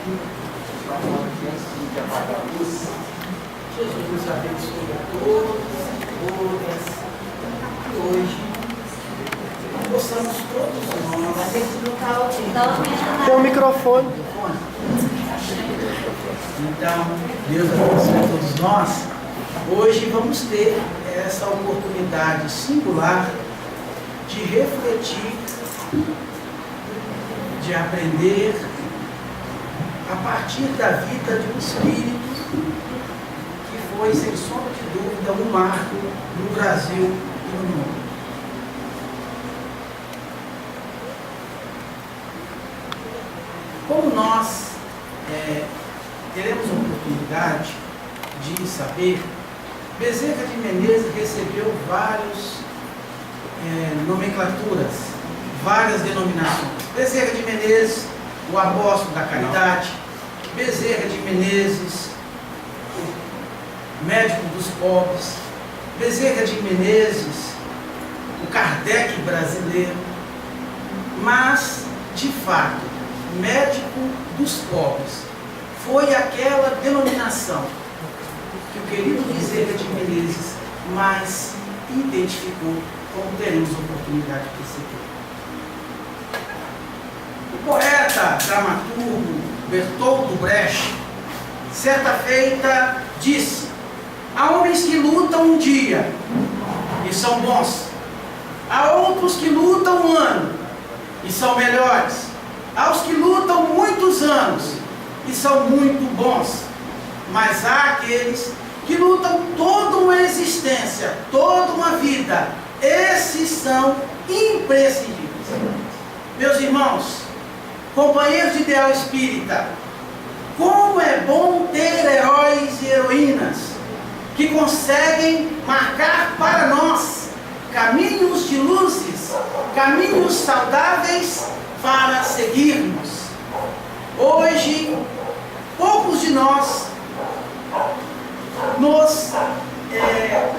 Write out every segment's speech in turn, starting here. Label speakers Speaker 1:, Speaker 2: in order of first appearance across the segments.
Speaker 1: Antes de apagar a luz, Jesus nos abençoe a todos e todas. E hoje, possamos todos nós.
Speaker 2: A gente não está ouvindo.
Speaker 3: Tem um microfone.
Speaker 1: Então, Deus abençoe a todos nós. Hoje vamos ter essa oportunidade singular de refletir, de aprender a partir da vida de um espírito que foi, sem sombra de dúvida, um marco no Brasil e no mundo. Como nós teremos a oportunidade de saber, Bezerra de Menezes recebeu várias nomenclaturas, várias denominações. Bezerra de Menezes, o apóstolo da caridade; Bezerra de Menezes, o médico dos pobres; Bezerra de Menezes, o Kardec brasileiro. Mas, de fato, médico dos pobres foi aquela denominação que o querido Bezerra de Menezes mais identificou, como teremos oportunidade de perceber. O poeta, dramaturgo Bertolt Brecht, certa feita, disse: há homens que lutam um dia e são bons, há outros que lutam um ano e são melhores, há os que lutam muitos anos e são muito bons, mas há aqueles que lutam toda uma existência, toda uma vida. Esses são imprescindíveis. Meus irmãos, companheiros de ideal espírita, como é bom ter heróis e heroínas que conseguem marcar para nós caminhos de luzes, caminhos saudáveis para seguirmos. Hoje, poucos de nós nos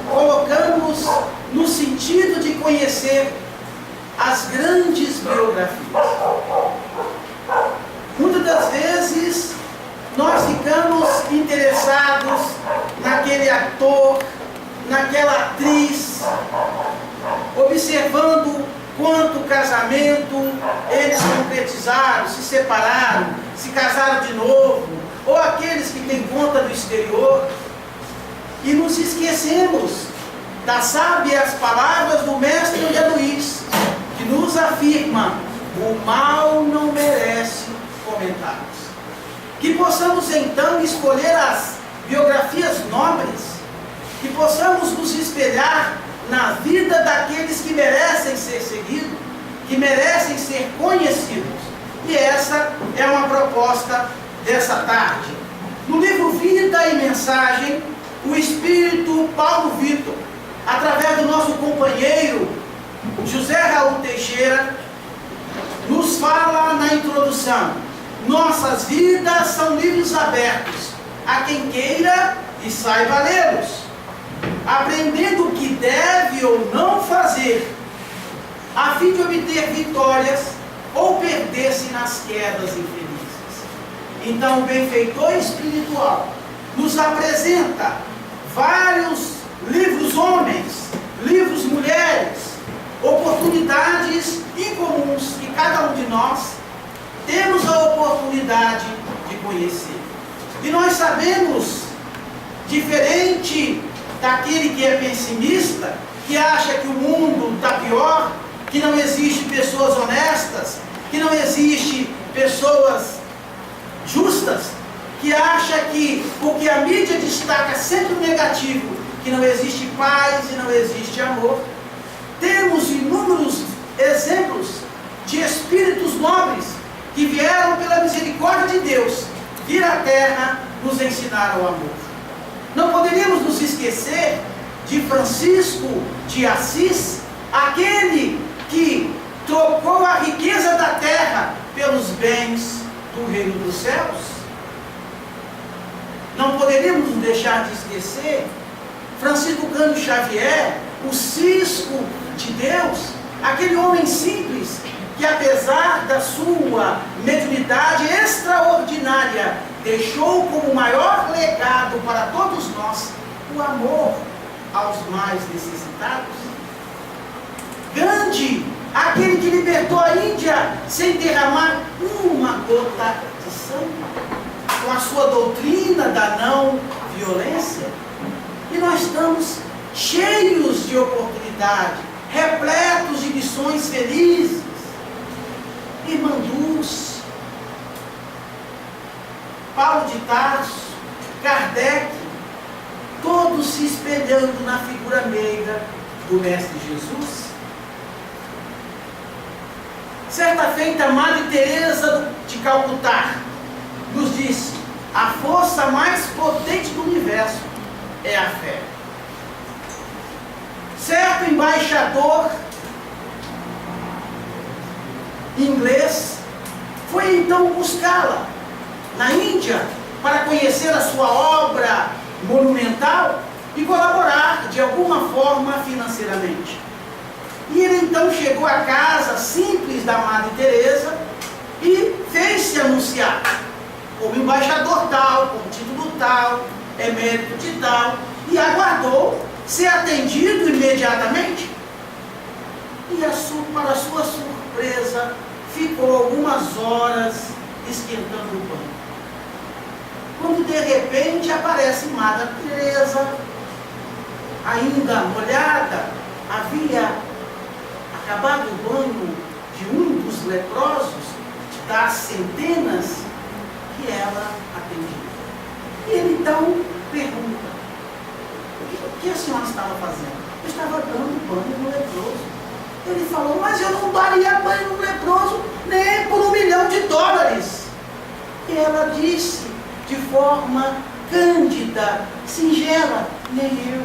Speaker 1: colocamos no sentido de conhecer as grandes biografias. Muitas das vezes nós ficamos interessados naquele ator, naquela atriz, observando quanto casamento eles concretizaram, se separaram, se casaram de novo, ou aqueles que têm conta no exterior, e nos esquecemos das sábias palavras do mestre André Luiz, que nos afirma: o mal não merece comentários. Que possamos então escolher as biografias nobres, que possamos nos espelhar na vida daqueles que merecem ser seguidos, que merecem ser conhecidos. E essa é uma proposta dessa tarde. No livro Vida e Mensagem, o espírito Paulo Vitor, através do nosso companheiro José Raul Teixeira, nos fala na introdução: nossas vidas são livros abertos a quem queira e saiba lê-los, aprendendo o que deve ou não fazer, a fim de obter vitórias ou perder-se nas quedas infelizes. Então, o benfeitor espiritual nos apresenta vários livros homens, livros mulheres, oportunidades incomuns que cada um de nós temos a oportunidade de conhecer. E nós sabemos, diferente daquele que é pessimista, que acha que o mundo está pior, que não existe pessoas honestas, que não existe pessoas justas, que acha que, porque a mídia destaca sempre o negativo, que não existe paz e não existe amor. Temos inúmeros exemplos de espíritos nobres que vieram pela misericórdia de Deus vir à terra nos ensinar o amor. Não poderíamos nos esquecer de Francisco de Assis, aquele que trocou a riqueza da terra pelos bens do reino dos céus. Não poderíamos nos deixar de esquecer Francisco Cândido Xavier, o cisco de Deus, aquele homem simples que, apesar da sua mediunidade extraordinária, Bíblia, deixou como maior legado para todos nós o amor aos mais necessitados. Gandhi, aquele que libertou a Índia sem derramar uma gota de sangue, com a sua doutrina da não violência. E nós estamos cheios de oportunidade, repletos de missões felizes. Irmanduz, Paulo de Tarso, Kardec, todos se espelhando na figura meiga do Mestre Jesus. Certa feita, Madre Teresa de Calcutá nos disse: a força mais potente do universo é a fé. Certo embaixador inglês foi então buscá-la na Índia para conhecer a sua obra monumental e colaborar de alguma forma financeiramente. E ele então chegou à casa simples da Madre Teresa e fez-se anunciar como embaixador tal, com título tal, emérito de tal, e aguardou ser atendido imediatamente. E para sua surpresa, ficou algumas horas esquentando o banho. Quando de repente aparece Madre Teresa, ainda molhada, havia acabado o banho de um dos leprosos das centenas que ela atendia. E ele então pergunta: o que a senhora estava fazendo? Eu estava dando banho no leproso. Ele falou: mas eu não daria banho no leproso nem por $1 milhão. E ela disse de forma cândida, singela: nem eu,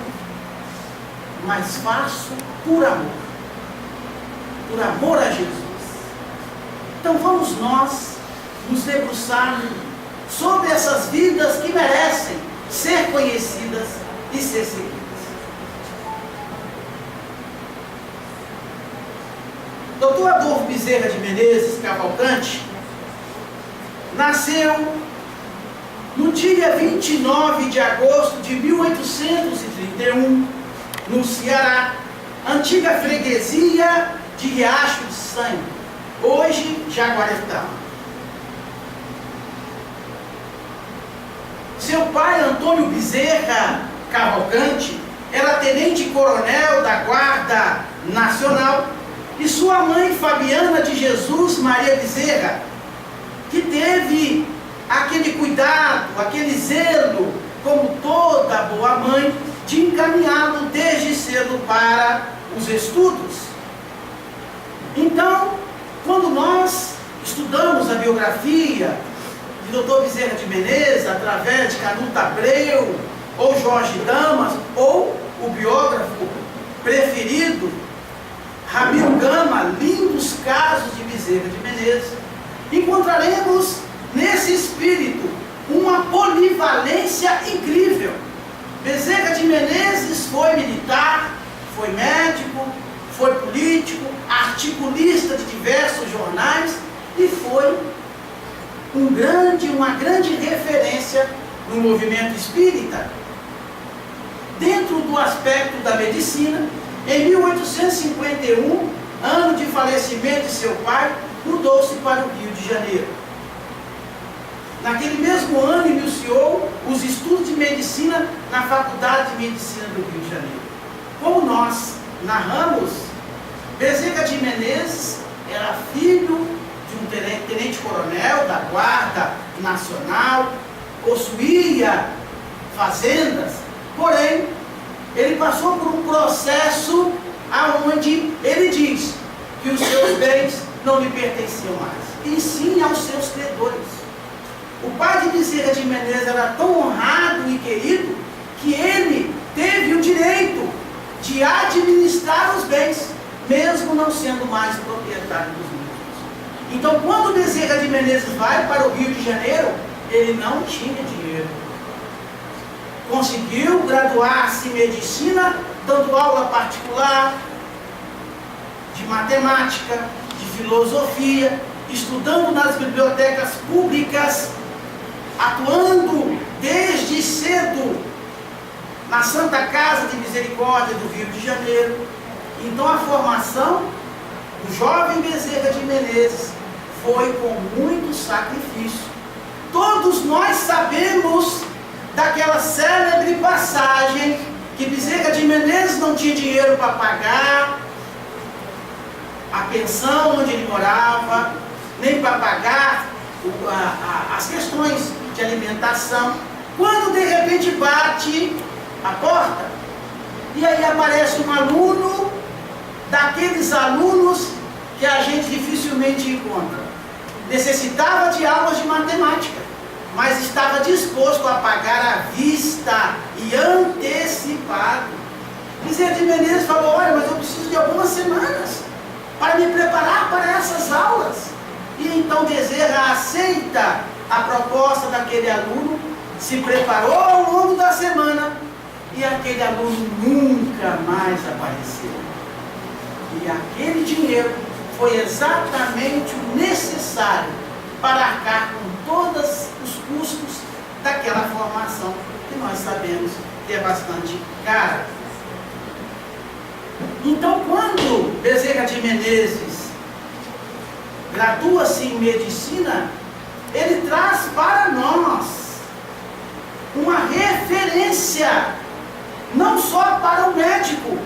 Speaker 1: mas faço por amor a Jesus. Então vamos nós nos debruçar sobre essas vidas que merecem ser conhecidas e ser seguidas. Dr. Adolfo Bezerra de Menezes Cavalcante nasceu no dia 29 de agosto de 1831, no Ceará, antiga freguesia de Riacho de Sangue, hoje Jaguaretama. Seu pai, Antônio Bezerra Cavalcante, era tenente-coronel da Guarda Nacional, e sua mãe, Fabiana de Jesus Maria Bezerra, que teve aquele cuidado, aquele zelo, como toda boa mãe, de encaminhá-lo desde cedo para os estudos. Então, quando nós estudamos a biografia de Dr. Bezerra de Menezes, através de Canuto Abreu, ou Jorge Damas, ou o biógrafo preferido, Ramiro Gama, lindos casos de Bezerra de Menezes, encontraremos nesse espírito uma polivalência incrível. Bezerra de Menezes foi militar, foi médico, foi político, articulista de diversos jornais e foi uma grande referência no movimento espírita. Dentro do aspecto da medicina, em 1851, ano de falecimento de seu pai, mudou-se para o Rio de Janeiro. Naquele mesmo ano, iniciou os estudos de medicina na Faculdade de Medicina do Rio de Janeiro. Como nós narramos, Bezerra de Menezes era filho de um tenente-coronel da Guarda Nacional, possuía fazendas, porém, ele passou por um processo onde ele diz que os seus bens não lhe pertenciam mais, e sim aos seus credores. O pai de Bezerra de Menezes era tão honrado e querido que ele teve o direito de administrar os bens, mesmo não sendo mais proprietário dos mesmos. Então, quando Bezerra de Menezes vai para o Rio de Janeiro, ele não tinha dinheiro. Conseguiu graduar-se em medicina, dando aula particular de matemática, de filosofia, estudando nas bibliotecas públicas atuando desde cedo na Santa Casa de Misericórdia do Rio de Janeiro. Então a formação do jovem Bezerra de Menezes foi com muito sacrifício. Todos nós sabemos daquela célebre passagem que Bezerra de Menezes não tinha dinheiro para pagar a pensão onde ele morava, nem para pagar as questões de alimentação, quando de repente bate a porta, e aí aparece um aluno, daqueles alunos que a gente dificilmente encontra. Necessitava de aulas de matemática, mas estava disposto a pagar à vista e antecipado. Bezerra de Menezes falou: olha, mas eu preciso de algumas semanas para me preparar para essas aulas. E então Bezerra aceita a proposta daquele aluno, se preparou ao longo da semana, e aquele aluno nunca mais apareceu. E aquele dinheiro foi exatamente o necessário para arcar com todos os custos daquela formação, que nós sabemos que é bastante cara. Então, quando Bezerra de Menezes gradua-se em medicina, ele traz para nós uma referência, não só para o médico,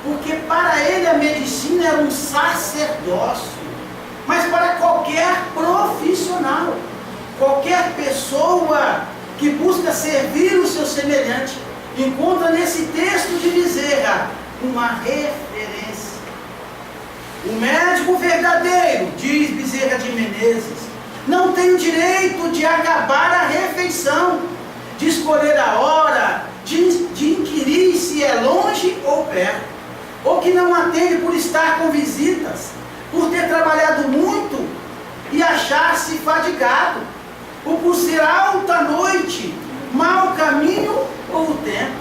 Speaker 1: porque para ele a medicina era um sacerdócio, mas para qualquer profissional, qualquer pessoa que busca servir o seu semelhante, encontra nesse texto de Bezerra uma referência. O médico verdadeiro, diz Bezerra de Menezes, não tem o direito de acabar a refeição, de escolher a hora, de inquirir se é longe ou perto, ou que não atende por estar com visitas, por ter trabalhado muito e achar-se fadigado, ou por ser alta noite, mau caminho ou o tempo,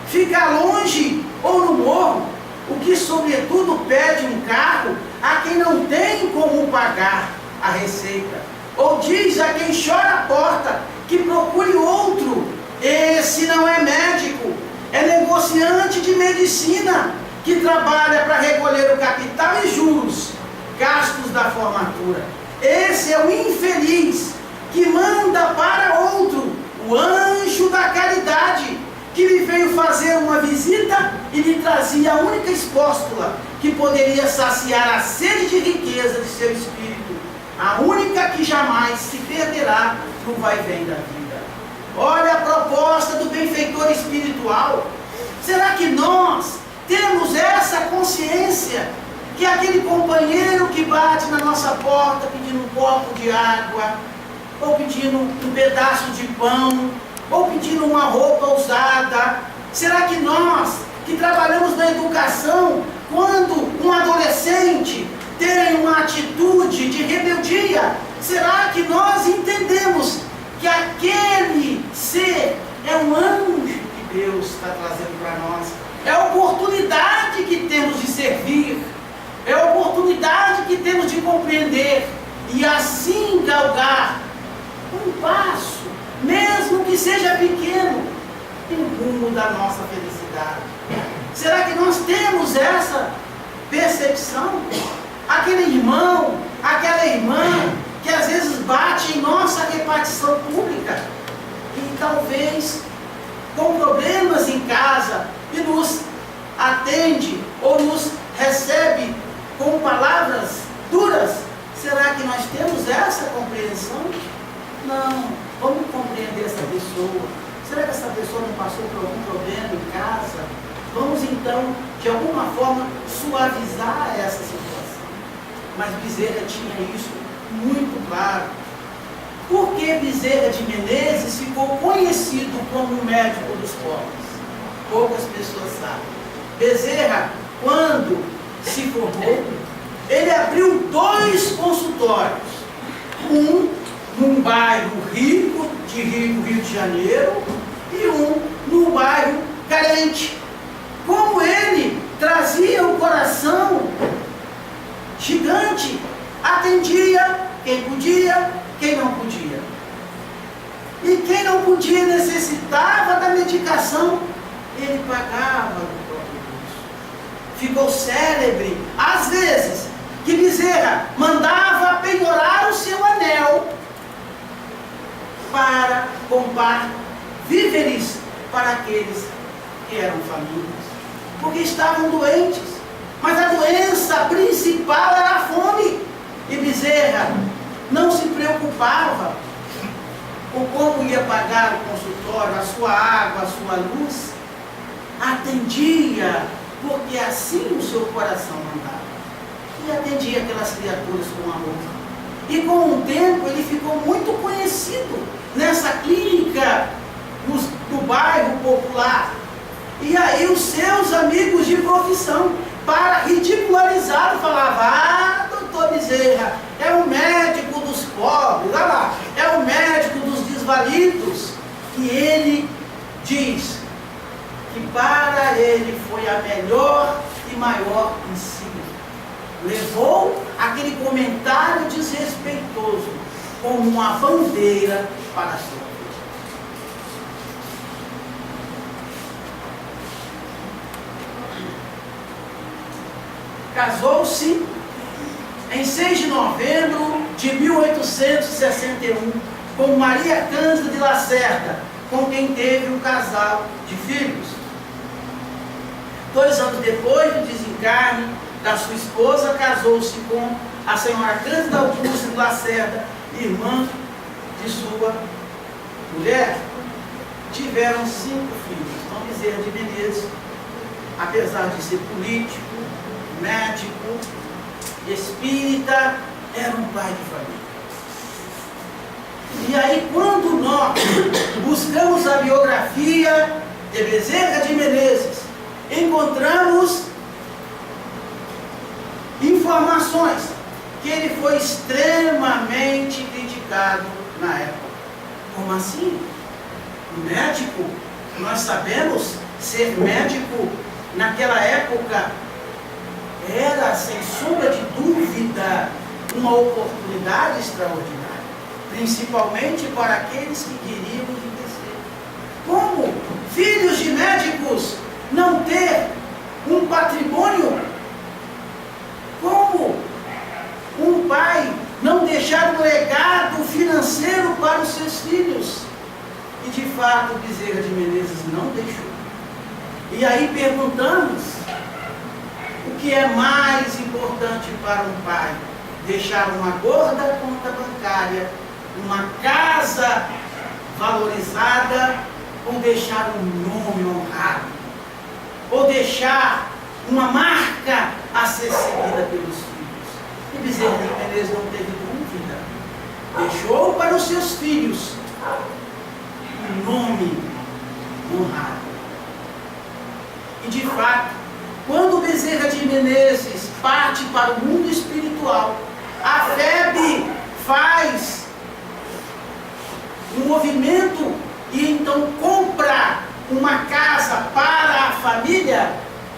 Speaker 1: ficar longe ou no morro, o que sobretudo pede um carro a quem não tem como pagar a receita, ou diz a quem chora a porta que procure outro. Esse não é médico, é negociante de medicina, que trabalha para recolher o capital e juros, gastos da formatura. Esse é o infeliz que manda para outro, o anjo da caridade, que lhe veio fazer uma visita e lhe trazia a única espóstula que poderia saciar a sede de riqueza de seu espírito, a única que jamais se perderá no vai-vem da vida. Olha a proposta do benfeitor espiritual. Será que nós temos essa consciência que aquele companheiro que bate na nossa porta pedindo um copo de água, ou pedindo um pedaço de pão, ou pedindo uma roupa usada, será que nós que trabalhamos na educação, quando um adolescente tem uma atitude de rebeldia, será que nós entendemos que aquele ser é um anjo que Deus está trazendo para nós? É a oportunidade que temos de servir, é a oportunidade que temos de compreender e assim galgar um passo, mesmo que seja pequeno, em rumo da nossa felicidade. Será que nós temos essa percepção? Aquele irmão, aquela irmã que às vezes bate em nossa repartição pública e talvez com problemas em casa e nos atende ou nos recebe com palavras duras, será que nós temos essa compreensão? Não, vamos compreender essa pessoa. Será que essa pessoa não passou por algum problema em casa? Vamos então, de alguma forma, suavizar essa situação. Mas Bezerra tinha isso muito claro. Por que Bezerra de Menezes ficou conhecido como o médico dos pobres? Poucas pessoas sabem. Bezerra, quando se formou, ele abriu 2 consultórios. Um num bairro rico de Rio de Janeiro e um num bairro carente. Como ele trazia um coração gigante, atendia quem podia, quem não podia. quando o dia necessitava da medicação, ele pagava do próprio bolso. Ficou célebre, às vezes, que Bezerra mandava penhorar o seu anel para comprar víveres para aqueles que eram famintos, porque estavam doentes. Mas a doença principal era a fome. E Bezerra não se preocupava com como ia pagar o consultório, a sua água, a sua luz. Atendia, porque assim o seu coração mandava. E atendia aquelas criaturas com amor. E com o tempo ele ficou muito conhecido nessa clínica do bairro popular. E aí os seus amigos de profissão, para ridicularizá-lo, falavam: ah, doutor Bezerra, é o médico dos pobres, olha lá, é o médico dos desvalidos. E ele diz que para ele foi a melhor e maior ensino. Levou aquele comentário desrespeitoso como uma bandeira para a sua vida. Casou-se em 6 de novembro de 1861 com Maria Cândida de Lacerda, com quem teve um casal de filhos. 2 anos depois do desencarne da sua esposa, casou-se com a senhora Cândida Augusta de Lacerda, irmã de sua mulher. Tiveram 5 filhos. Então Bezerra de Menezes, apesar de ser político, médico, espírita, era um pai de família. E aí, quando nós buscamos a biografia de Bezerra de Menezes, encontramos informações que ele foi extremamente criticado na época. Como assim? Médico? Nós sabemos, ser médico naquela época era, sem sombra de dúvida, uma oportunidade extraordinária, principalmente para aqueles que queriam enriquecer. Como filhos de médicos não ter um patrimônio? Como um pai não deixar um legado financeiro para os seus filhos? E de fato Bezerra de Menezes não deixou. E aí perguntamos: o que é mais importante para um pai? Deixar uma gorda conta bancária, uma casa valorizada, ou deixar um nome honrado? Ou deixar uma marca a ser seguida pelos filhos? E Bezerra de Menezes não teve dúvida. Deixou para os seus filhos um nome honrado. E de fato, quando Bezerra de Menezes parte para o mundo espiritual, a FEB faz um movimento e então compra uma casa para a família,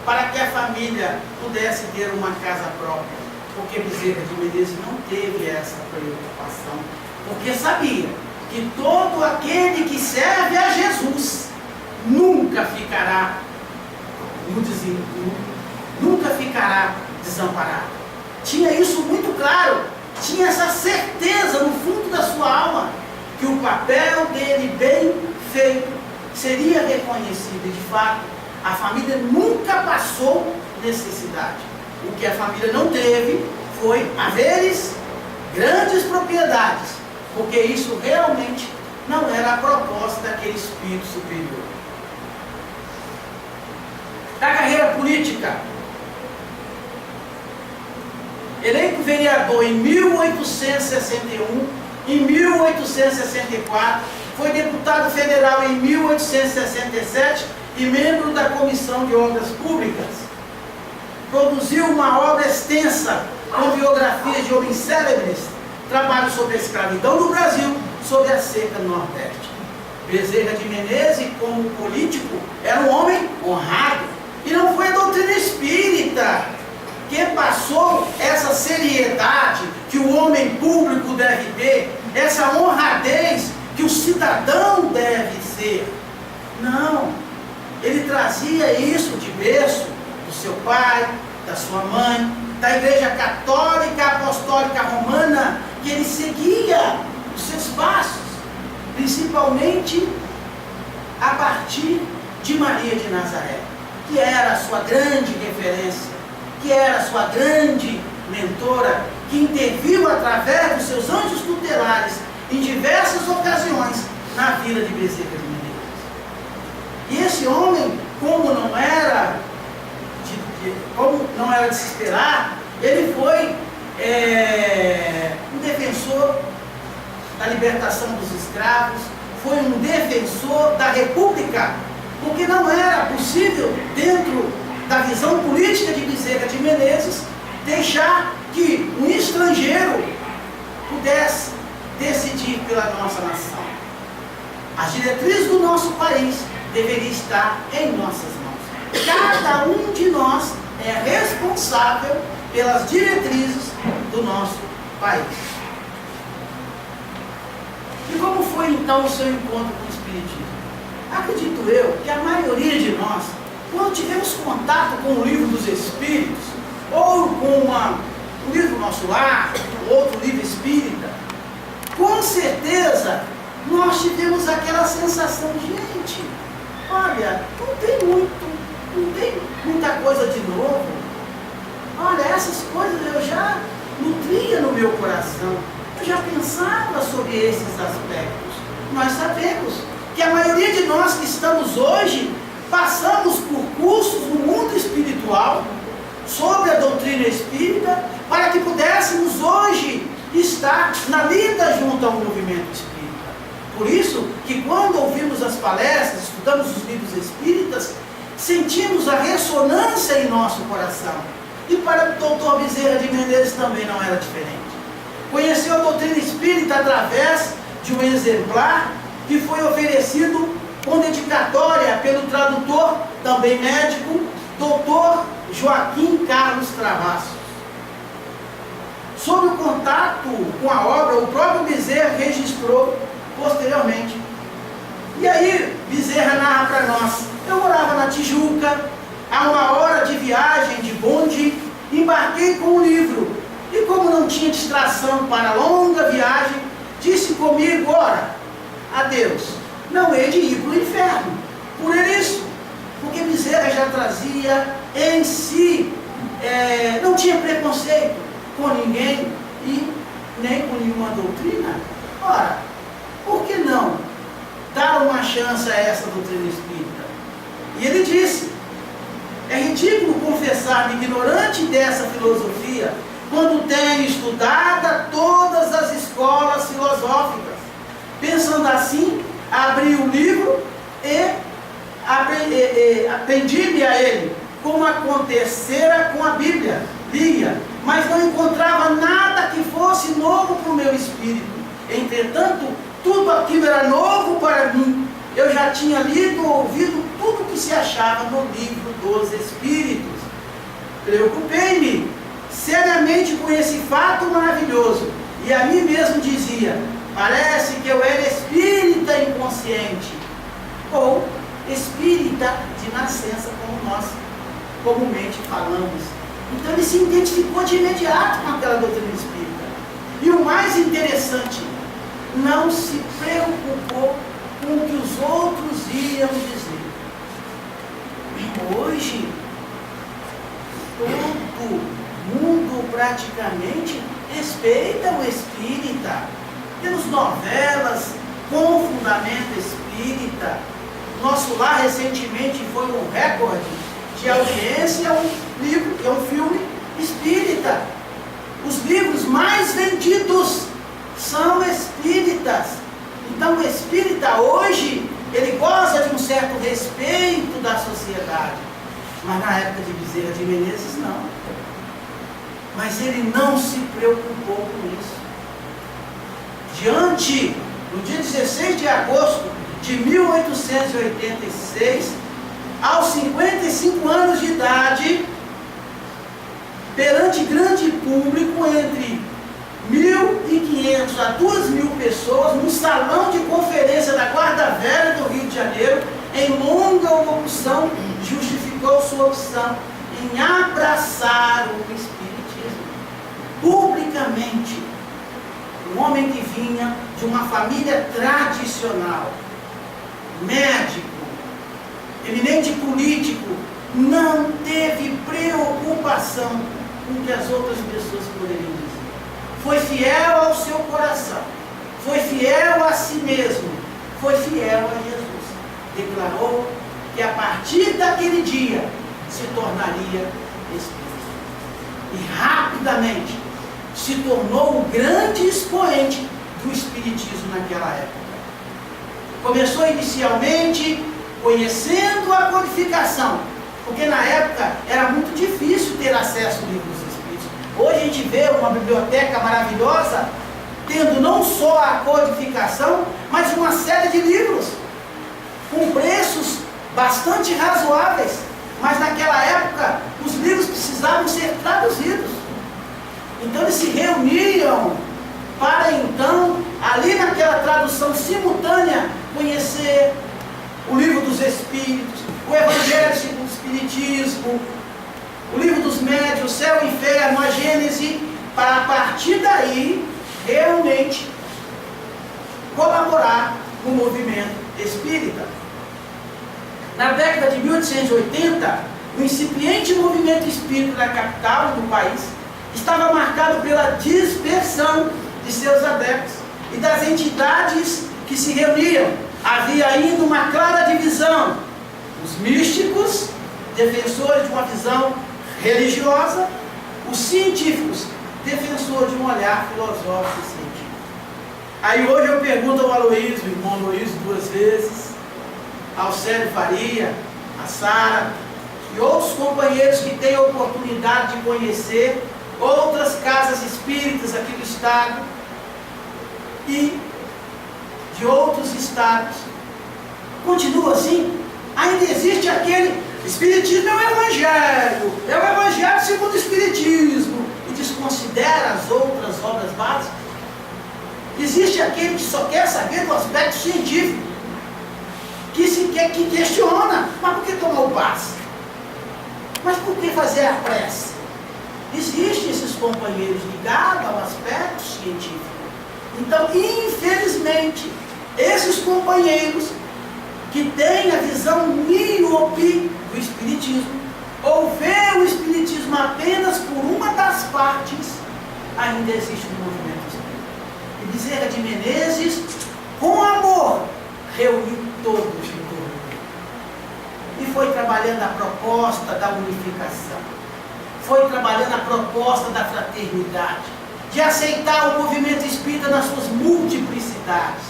Speaker 1: para que a família pudesse ter uma casa própria. Porque Bezerra de Menezes não teve essa preocupação, porque sabia que todo aquele que serve a Jesus nunca ficará no desemprego, nunca ficará desamparado. Tinha isso muito claro, tinha essa certeza no fundo da sua alma, que o papel dele bem feito seria reconhecido. E de fato, a família nunca passou necessidade. O que a família não teve foi haveres, grandes propriedades, porque isso realmente não era a proposta daquele espírito superior. Da carreira política, eleito vereador em 1861, em 1864, foi deputado federal em 1867 e membro da Comissão de Obras Públicas. Produziu uma obra extensa com biografias de homens célebres, trabalho sobre a escravidão no Brasil, sobre a seca no Nordeste. Bezerra de Menezes, como político, era um homem honrado. E não foi a doutrina espírita que passou essa seriedade que o homem público deve ter, essa honradez que o cidadão deve fazer. Não, ele trazia isso de berço do seu pai, da sua mãe, da Igreja Católica Apostólica Romana, que ele seguia os seus passos, principalmente a partir de Maria de Nazaré, que era a sua grande referência, que era a sua grande mentora, que interviu através dos seus anjos tutelares em diversas ocasiões na vida de Bezerra de Menezes. E esse homem, como não era de se esperar, ele foi um defensor da libertação dos escravos, foi um defensor da República, porque não era possível, dentro da visão política de Bezerra de Menezes, deixar que um estrangeiro pudesse decidir pela nossa nação. As diretrizes do nosso país deveriam estar em nossas mãos. Cada um de nós é responsável pelas diretrizes do nosso país. E como foi então o seu encontro com o Espiritismo? Acredito eu que a maioria de nós, quando tivemos contato com o Livro dos Espíritos, ou com o Livro Nosso Lar, outro livro espírita, com certeza nós tivemos aquela sensação, gente, olha, não tem muita coisa de novo. Olha, essas coisas eu já nutria no meu coração, eu já pensava sobre esses aspectos. Nós sabemos que a maioria de nós que estamos hoje, passamos por cursos no mundo espiritual, sobre a doutrina espírita, para que pudéssemos hoje estar na lida junto ao movimento espírita. Por isso que quando ouvimos as palestras, estudamos os livros espíritas, sentimos a ressonância em nosso coração. E para o doutor Bezerra de Menezes também não era diferente. Conheceu a doutrina espírita através de um exemplar que foi oferecido com dedicatória pelo tradutor, também médico, doutor Joaquim Carlos Travassos. Sobre o contato com a obra, o próprio Bezerra registrou posteriormente. E aí, Bezerra narra para nós: eu morava na Tijuca, a 1 hora de viagem de bonde, embarquei com o livro, e como não tinha distração para a longa viagem, disse comigo: ora, adeus, não hei de ir para o inferno. Por isso, porque Bezerra já trazia em si, não tinha preconceito com ninguém e nem com nenhuma doutrina. Ora, por que não dar uma chance a essa doutrina espírita? E ele disse: é ridículo confessar-me ignorante dessa filosofia quando tenho estudado todas as escolas filosóficas. Pensando assim, abri o livro e aprendi-me a ele, como acontecera com a Bíblia. Lia, mas não encontrava nada que fosse novo para o meu espírito. Entretanto, tudo aquilo era novo para mim. Eu já tinha lido ou ouvido tudo que se achava no livro dos Espíritos. Preocupei-me seriamente com esse fato maravilhoso, e a mim mesmo dizia: parece que eu era espírita inconsciente, ou espírita de nascença, como nós comumente falamos. Então ele se identificou de imediato com aquela doutrina espírita. E o mais interessante, não se preocupou com o que os outros iam dizer. Hoje, todo mundo praticamente respeita o espírita. Temos novelas com fundamento espírita. Nosso Lar recentemente foi um recorde de audiência, um livro, é um filme espírita. Os livros mais vendidos são espíritas. Então o espírita hoje, ele goza de um certo respeito da sociedade. Mas na época de Bezerra de Menezes, não. Mas ele não se preocupou com isso. Diante, no dia 16 de agosto de 1886, aos 55 anos de idade, perante grande público, entre 1.500 a 2.000 pessoas, num salão de conferência da Guarda Velha do Rio de homem que vinha de uma família tradicional, médico, eminente político, não teve preocupação com o que as outras pessoas poderiam dizer. Foi fiel ao seu coração, foi fiel a si mesmo, foi fiel a Jesus. Declarou que a partir daquele dia se tornaria espírita. E rapidamente se tornou um grande expoente do espiritismo naquela época. Começou inicialmente conhecendo a codificação, porque na época era muito difícil ter acesso ao livro dos Espíritos. Hoje a gente vê uma biblioteca maravilhosa, tendo não só a codificação, mas uma série de livros, com preços bastante razoáveis. Mas naquela época, os livros precisavam ser traduzidos. Então eles se reuniam para então, ali naquela tradução simultânea, conhecer o livro dos Espíritos, o Evangelho segundo o Espiritismo, o livro dos Médiuns, o Céu e o Inferno, a Gênese, para a partir daí, realmente, colaborar com o movimento espírita. Na década de 1880, o incipiente movimento espírita da capital do país estava marcado pela dispersão de seus adeptos e das entidades que se reuniam. Havia ainda uma clara divisão: os místicos, defensores de uma visão religiosa; os científicos, defensores de um olhar filosófico e científico. Aí hoje eu pergunto ao Aloísio, o irmão Aloísio, 2 vezes, ao Célio Faria, a Sara e outros companheiros que têm a oportunidade de conhecer outras casas espíritas aqui do estado e de outros estados. Continua assim? Ainda existe aquele espiritismo é o evangelho segundo o espiritismo, e desconsidera as outras obras básicas. Existe aquele que só quer saber do aspecto científico, que questiona: mas por que tomar o passe? Mas por que fazer a prece? Existem esses companheiros ligados ao aspecto científico. Então, infelizmente, esses companheiros que têm a visão míope do espiritismo, ou vê o espiritismo apenas por uma das partes, ainda existe um movimento espírita. E Bezerra de Menezes, com amor, reuniu todos em torno dele. E foi trabalhando a proposta da unificação. Foi trabalhando a proposta da fraternidade, de aceitar o movimento espírita nas suas multiplicidades,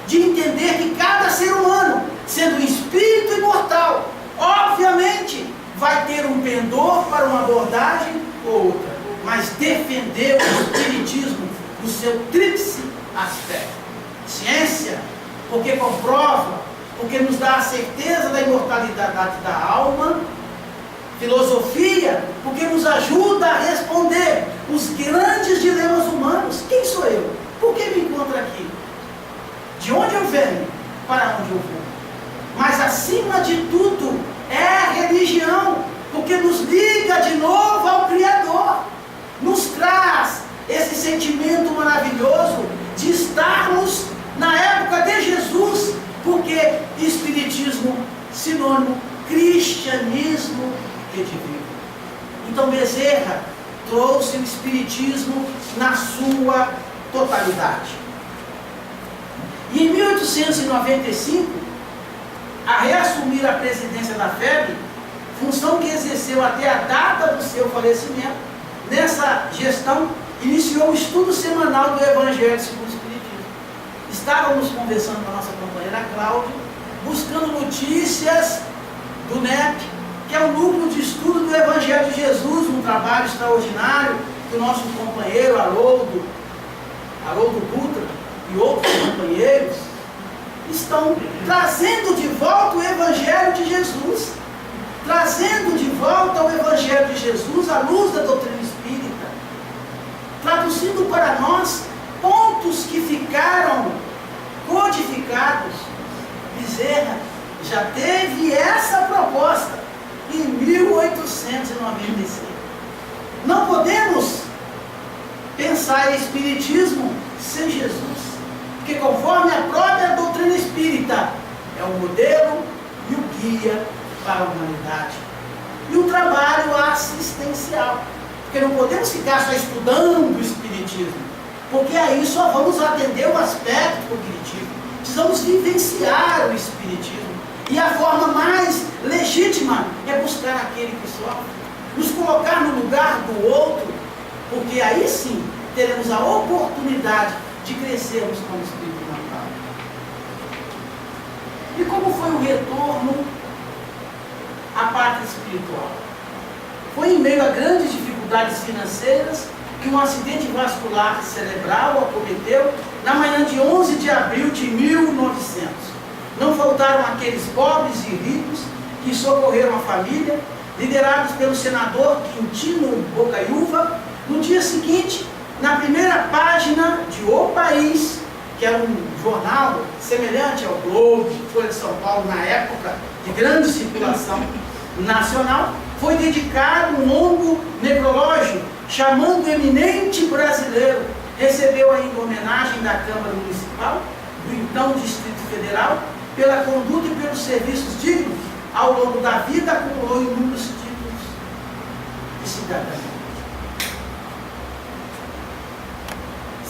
Speaker 1: de entender que cada ser humano, sendo um espírito imortal, obviamente vai ter um pendor para uma abordagem ou outra, mas defender o espiritismo no seu tríplice aspecto: ciência, porque comprova, porque nos dá a certeza da imortalidade da alma; filosofia, porque nos ajuda a responder os grandes dilemas humanos. Quem sou eu? Por que me encontro aqui? De onde eu venho? Para onde eu vou? Mas acima de tudo é a religião, porque nos liga de novo ao Criador, nos traz esse sentimento maravilhoso de estarmos na época de Jesus, porque espiritismo sinônimo cristianismo redivivo. Então Bezerra trouxe o espiritismo na sua totalidade. E em 1895, a reassumir a presidência da FEB, função que exerceu até a data do seu falecimento, nessa gestão iniciou o estudo semanal do Evangelho segundo o Espiritismo. Estávamos conversando com a nossa companheira Cláudia, buscando notícias do NEP, que é o núcleo de estudo do Evangelho de Jesus, um trabalho extraordinário que o nosso companheiro Haroldo Dutra e outros companheiros estão trazendo de volta o Evangelho de Jesus, trazendo de volta o Evangelho de Jesus à luz da doutrina espírita, traduzindo para nós pontos que ficaram codificados. Bezerra já teve essa proposta em 1895. Não podemos pensar em espiritismo sem Jesus. Porque conforme a própria doutrina espírita, é o modelo e o guia para a humanidade. E o trabalho assistencial. Porque não podemos ficar só estudando o Espiritismo, porque aí só vamos atender o aspecto cognitivo. Precisamos vivenciar o Espiritismo. E a forma mais legítima é buscar aquele que sofre, nos colocar no lugar do outro, porque aí sim teremos a oportunidade de crescermos como espírito imortal. E como foi o retorno à pátria espiritual? Foi em meio a grandes dificuldades financeiras que um acidente vascular cerebral acometeu na manhã de 11 de abril de 1900. Não faltaram aqueles pobres e ricos que socorreram a família, liderados pelo senador Quintino Bocaiúva. No dia seguinte, na primeira página de O País, que era um jornal semelhante ao Globo, Folha de São Paulo na época, de grande circulação nacional, foi dedicado um longo necrológio, chamando o eminente brasileiro. Recebeu ainda homenagem da Câmara Municipal, do então Distrito Federal, pela conduta e pelos serviços dignos. Ao longo da vida, acumulou inúmeros títulos de cidadania.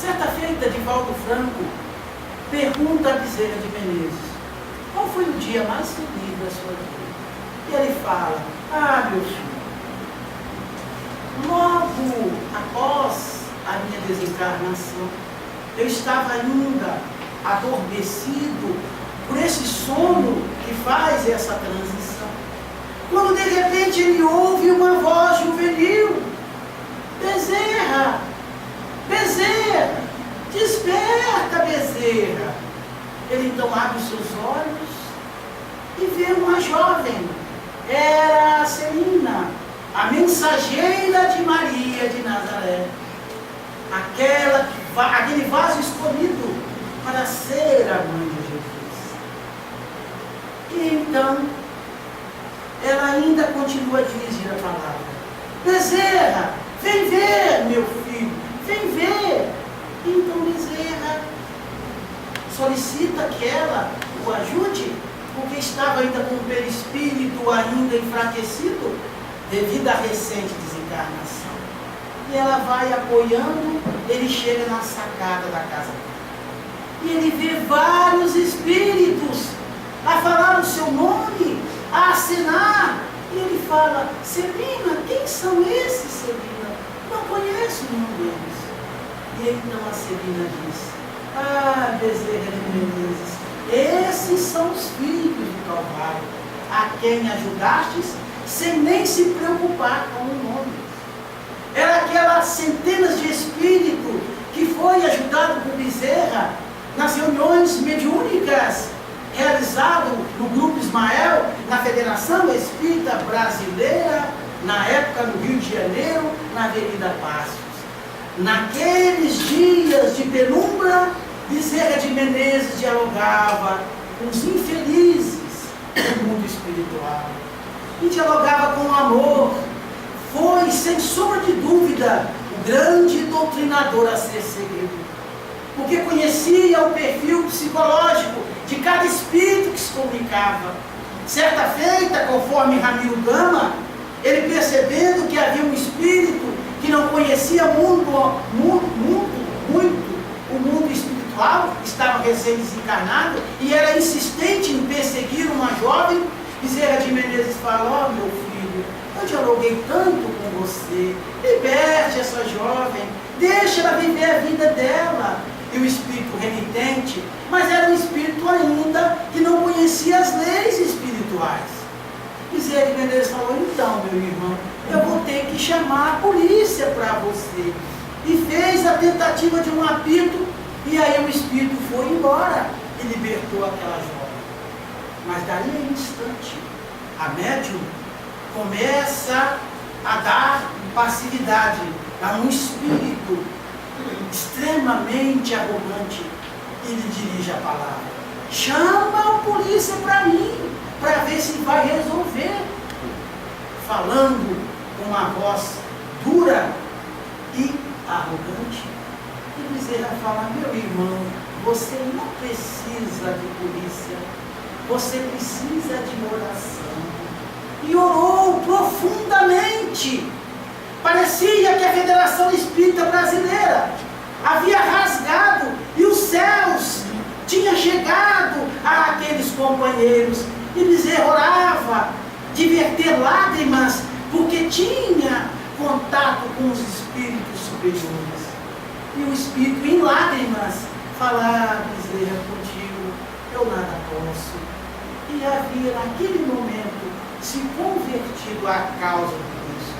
Speaker 1: Certa feita, Divaldo Franco pergunta a Bezerra de Menezes: qual foi o dia mais feliz da sua vida? E ele fala: ah, meu filho, logo após a minha desencarnação, eu estava ainda adormecido por esse sono que faz essa transição, quando de repente ele ouve uma voz juvenil: Bezerra, Bezerra, desperta, Bezerra. Ele então abre os seus olhos e vê uma jovem. Era a Celina, a mensageira de Maria de Nazaré, aquele vaso escolhido para ser a mãe de Jesus. E então, ela ainda continua a dirigir a palavra: Bezerra, vem ver, meu filho, vem ver. Então Bezerra solicita que ela o ajude, porque estava ainda com o perispírito ainda enfraquecido devido à recente desencarnação. E ela vai apoiando, ele chega na sacada da casa dele. E ele vê vários espíritos a falar o seu nome, a acenar. E ele fala: Celina, quem são esses, Celina? Não conheço nenhum deles. E então a Celina diz: ah, Bezerra de Menezes, esses são os filhos do Calvário, a quem ajudastes sem nem se preocupar com o nome. Era aquelas centenas de espíritos que foi ajudado por Bezerra nas reuniões mediúnicas realizado no Grupo Ismael, na Federação Espírita Brasileira, na época no Rio de Janeiro, na Avenida Passos. Naqueles dias de penumbra, Bezerra de Menezes dialogava com os infelizes do mundo espiritual. E dialogava com amor. Foi, sem sombra de dúvida, o grande doutrinador a ser seguido. Porque conhecia o perfil psicológico de cada espírito que se comunicava. Certa feita, conforme Ramiro Gama, ele percebendo que havia um espírito que não conhecia muito o mundo espiritual, estava recém-desencarnado e era insistente em perseguir uma jovem, Bezerra de Menezes fala: ó, meu filho, eu dialoguei tanto com você, liberte essa jovem, deixa ela viver a vida dela. E o espírito renitente, mas era um espírito ainda que não conhecia as leis espirituais. Bezerra de Menezes falou: então, meu irmão, eu vou ter que chamar a polícia para você. E fez a tentativa de um apito, e aí o espírito foi embora e libertou aquela jovem. Mas daí em um instante, a médium começa a dar passividade a um espírito extremamente arrogante e lhe dirige a palavra: chama a polícia para mim, para ver se vai resolver. Falando com uma voz dura e arrogante. E Bezerra fala: meu irmão, você não precisa de polícia, você precisa de oração. E orou profundamente. Parecia que a Federação Espírita Brasileira havia rasgado e os céus tinham chegado àqueles companheiros. E Bezerra orava de verter lágrimas, porque tinha contato com os espíritos superiores. E o espírito em lágrimas fala: Bezerra, contigo eu nada posso. E havia naquele momento se convertido à causa de Cristo.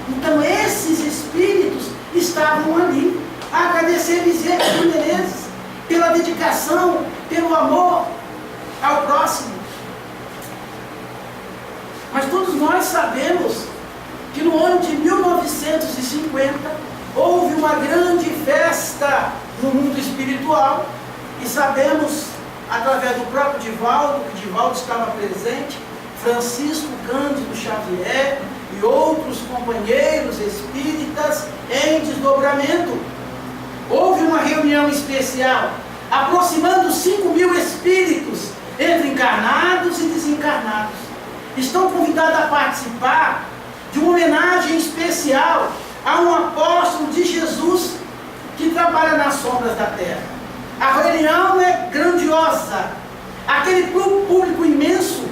Speaker 1: Então esses espíritos estavam ali a agradecer Bezerra de Menezes pela dedicação, pelo amor ao próximo. Mas todos nós sabemos que no ano de 1950 houve uma grande festa no mundo espiritual, e sabemos, através do próprio Divaldo, que Divaldo estava presente, Francisco Cândido Xavier e outros companheiros espíritas em desdobramento. Houve uma reunião especial, aproximando 5.000 espíritos, entre encarnados e desencarnados. Estão convidados a participar de uma homenagem especial a um apóstolo de Jesus que trabalha nas sombras da terra. A reunião é grandiosa. Aquele público imenso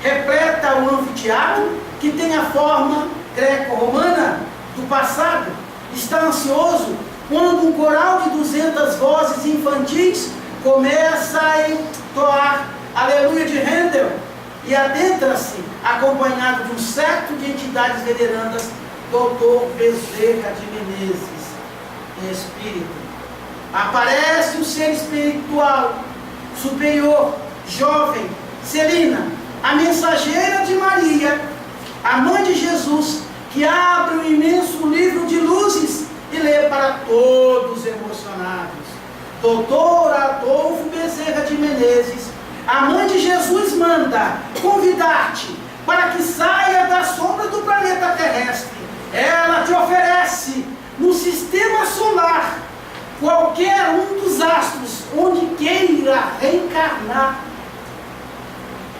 Speaker 1: repleta o anfiteatro, que tem a forma greco-romana do passado. Está ansioso quando um coral de 200 vozes infantis começa a entoar Aleluia de Handel e adentra-se, acompanhado de um séquito de entidades venerandas, Dr. Bezerra de Menezes, em espírito. Aparece o ser espiritual superior, jovem, Celina, a mensageira de Maria, a mãe de Jesus, que abre um imenso livro de luzes e lê para todos emocionados. Doutor Adolfo Bezerra de Menezes, a mãe de Jesus manda convidar-te para que saia da sombra do planeta terrestre. Ela te oferece no sistema solar qualquer um dos astros onde queira reencarnar.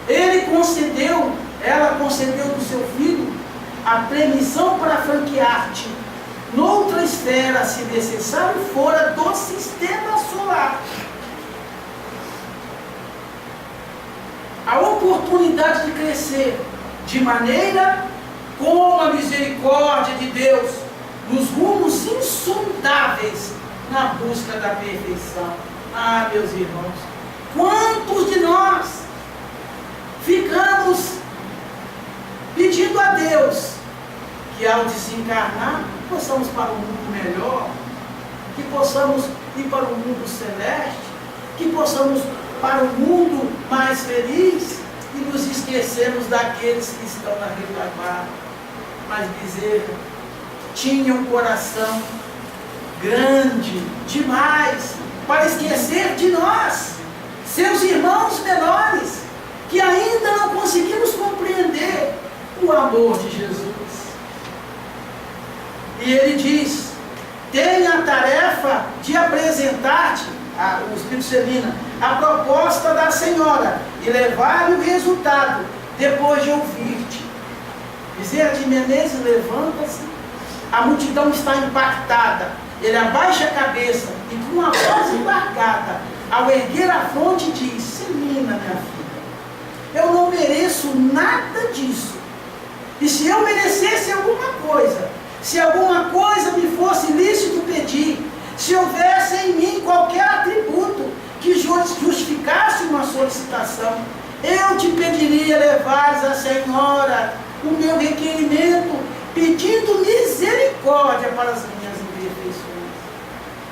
Speaker 1: Ela concedeu do seu filho a permissão para franquear-te noutra esfera, se necessário, fora do sistema solar. A oportunidade de crescer de maneira como a misericórdia de Deus nos rumos insondáveis na busca da perfeição. Ah, meus irmãos, quantos de nós ficamos pedindo a Deus que ao desencarnar possamos para um mundo melhor, que possamos ir para um mundo celeste, que possamos para um mundo mais feliz, e nos esquecemos daqueles que estão na retaguarda. Mas Bezerra tinha um coração grande demais para esquecer de nós, seus irmãos menores, que ainda não conseguimos compreender o amor de Jesus. E ele diz: tenha a tarefa de apresentar-te, o Espírito Celina, a proposta da Senhora e levar-lhe o resultado depois de ouvir-te. Bezerra de Menezes levanta-se, a multidão está impactada, ele abaixa a cabeça e com uma voz embargada, ao erguer a fronte, diz: Celina, minha filha, eu não mereço nada disso. E se eu merecesse alguma coisa, se alguma coisa me fosse lícito pedir, se houvesse em mim qualquer atributo que justificasse uma solicitação, eu te pediria levares à Senhora o meu requerimento, pedindo misericórdia para as minhas imperfeições.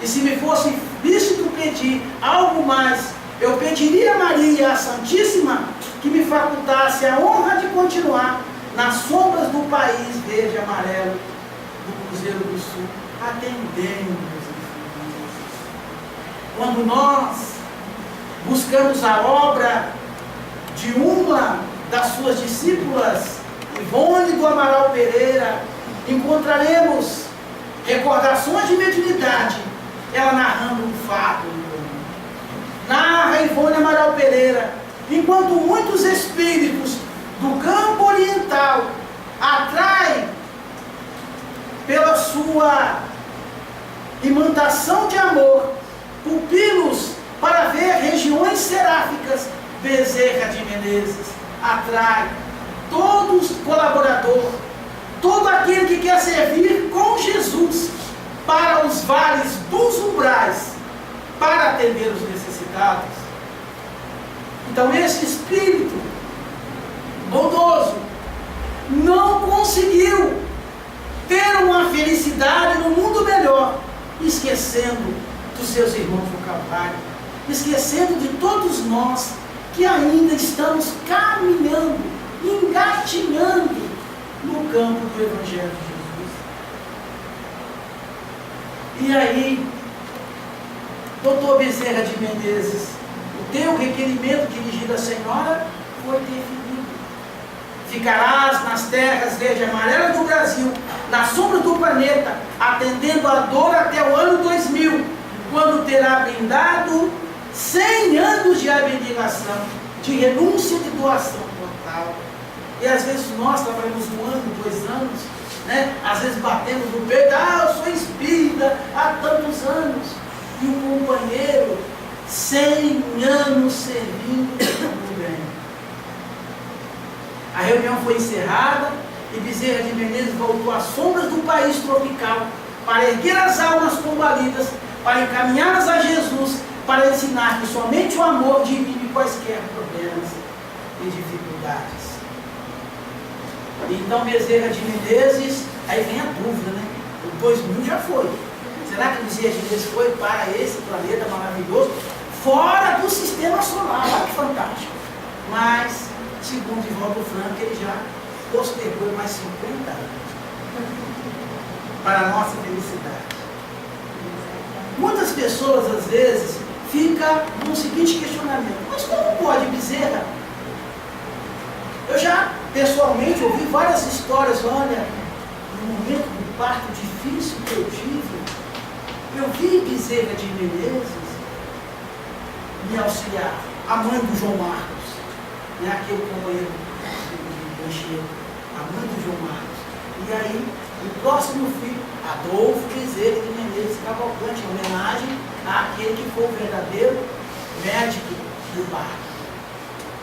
Speaker 1: E se me fosse lícito pedir algo mais, eu pediria a Maria, a Santíssima, que me facultasse a honra de continuar nas sombras do país verde e amarelo do Cruzeiro do Sul, atendendo os enfermos. Quando nós buscamos a obra de uma das suas discípulas, Ivone do Amaral Pereira, encontraremos recordações de mediunidade ela narrando um fato. Narra Ivone Amaral Pereira, enquanto muitos espíritos do campo oriental atraem pela sua imantação de amor pupilos para ver regiões seráficas, Bezerra de Menezes atrai todo colaborador, todo aquele que quer servir com Jesus para os vales dos umbrais, para atender os necessitados. Então esse espírito bondoso não conseguiu ter uma felicidade no mundo melhor, esquecendo dos seus irmãos do Calvário, esquecendo de todos nós que ainda estamos caminhando, engatinhando no campo do Evangelho de Jesus. E aí, doutor Bezerra de Menezes, o teu requerimento dirigido à senhora foi definido. Ficarás nas terras verde e amarelas do Brasil, na sombra do planeta, atendendo a dor até o ano 2000, quando terá brindado 100 anos de abnegação, de renúncia de doação total. E às vezes nós trabalhamos 1 ano, 2 anos, né? Às vezes batemos no peito, eu sou espírita há tantos anos. E um companheiro, 100 anos servindo no bem. A reunião foi encerrada e Bezerra de Menezes voltou às sombras do país tropical para erguer as almas combalidas, para encaminhá-las a Jesus, para ensinar que somente o amor divide quaisquer problemas e dificuldades. Então Bezerra de Menezes, aí vem a dúvida, né? O 2000 já foi. Será que Bezerra de Menezes foi para esse planeta maravilhoso, fora do sistema solar? Olha que fantástico. Mas, segundo Divaldo Franco, ele já postergou mais 50 anos para a nossa felicidade. Muitas pessoas, às vezes, ficam no seguinte questionamento: mas como pode Bezerra? Eu já, pessoalmente, ouvi várias histórias. Olha, no momento do parto difícil que eu tive, eu vi Bezerra de Menezes me auxiliar. A mãe do João Marcos, né, aquele companheiro do Bancheiro, a mãe do João Marcos. E aí, o próximo filho, Adolfo Bezerra de Menezes Cavalcante, em homenagem àquele que foi o verdadeiro médico do parto.